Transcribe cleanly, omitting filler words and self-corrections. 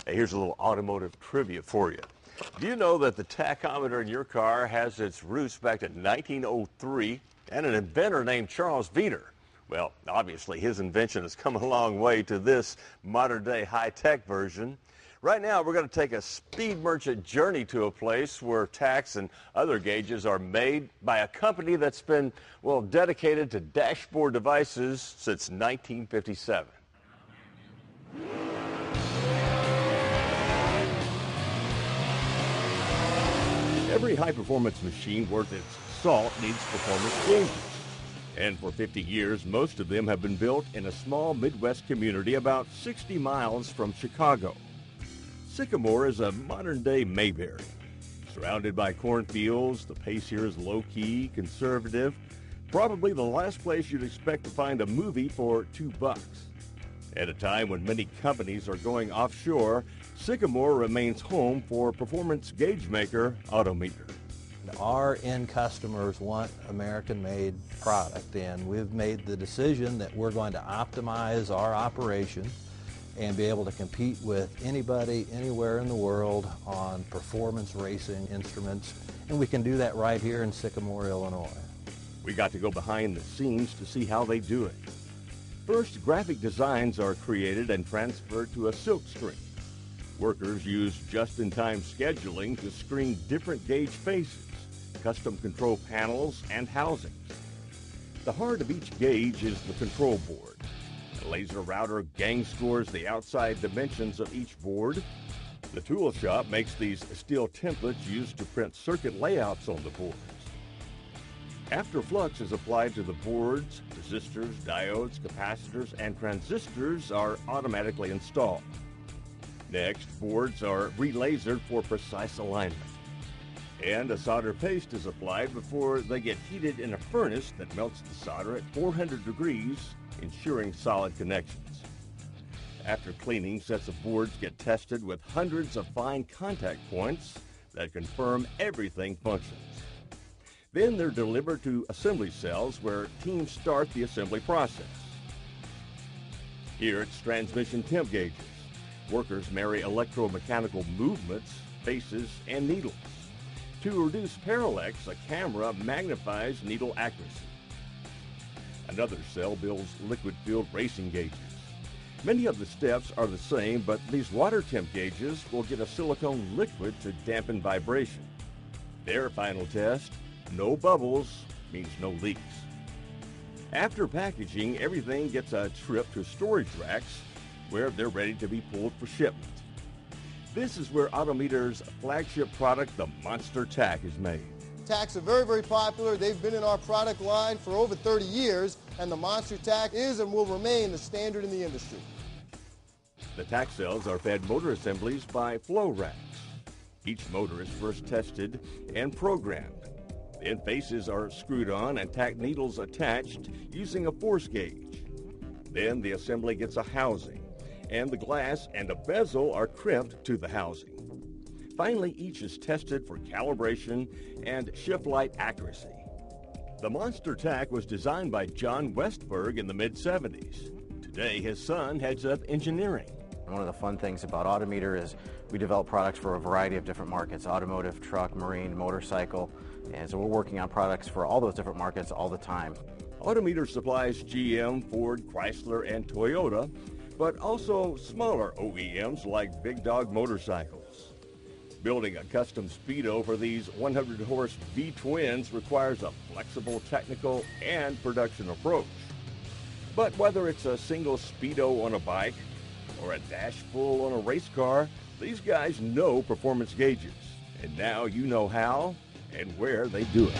Hey, here's a little automotive trivia for you. Do you know that the tachometer in your car has its roots back to 1903 and an inventor named Charles Veeder? Well, obviously his invention has come a long way to this modern-day high-tech version. Right now, we're going to take a speed merchant journey to a place where tachs and other gauges are made by a company that's been, well, dedicated to dashboard devices since 1957. Every high-performance machine worth its salt needs performance gauges. And for 50 years, most of them have been built in a small Midwest community about 60 miles from Chicago. Sycamore is a modern-day Mayberry. Surrounded by cornfields, the pace here is low-key, conservative. Probably the last place you'd expect to find a movie for $2. At a time when many companies are going offshore, Sycamore remains home for performance gauge maker AutoMeter. Our end customers want American-made product, and we've made the decision that we're going to optimize our operation and be able to compete with anybody, anywhere in the world on performance racing instruments, and we can do that right here in Sycamore, Illinois. We got to go behind the scenes to see how they do it. First, graphic designs are created and transferred to a silk screen. Workers use just-in-time scheduling to screen different gauge faces, custom control panels, and housings. The heart of each gauge is the control board. A laser router gang scores the outside dimensions of each board. The tool shop makes these steel templates used to print circuit layouts on the boards. After flux is applied to the boards, resistors, diodes, capacitors, and transistors are automatically installed. Next, boards are re-lasered for precise alignment. And a solder paste is applied before they get heated in a furnace that melts the solder at 400 degrees, ensuring solid connections. After cleaning, sets of boards get tested with hundreds of fine contact points that confirm everything functions. Then they're delivered to assembly cells where teams start the assembly process. Here it's transmission temp gauges. Workers marry electromechanical movements, faces, and needles. To reduce parallax, a camera magnifies needle accuracy. Another cell builds liquid-filled racing gauges. Many of the steps are the same, but these water temp gauges will get a silicone liquid to dampen vibration. Their final test, no bubbles means no leaks. After packaging, everything gets a trip to storage racks where they're ready to be pulled for shipment. This is where AutoMeter's flagship product, the Monster Tach, is made. Tachs are very, very popular. They've been in our product line for over 30 years, and the Monster Tach is and will remain the standard in the industry. The tach cells are fed motor assemblies by flow racks. Each motor is first tested and programmed. Then faces are screwed on and tach needles attached using a force gauge. Then the assembly gets a housing, and the glass and a bezel are crimped to the housing. Finally, each is tested for calibration and shift light accuracy. The Monster Tach was designed by John Westberg in the mid-70s. Today, his son heads up engineering. One of the fun things about AutoMeter is we develop products for a variety of different markets: automotive, truck, marine, motorcycle, and so we're working on products for all those different markets all the time. AutoMeter supplies GM, Ford, Chrysler, and Toyota, but also smaller OEMs like Big Dog Motorcycles. Building a custom Speedo for these 100-horse V-twins requires a flexible technical and production approach. But whether it's a single Speedo on a bike or a dash full on a race car, these guys know performance gauges. And now you know how and where they do it.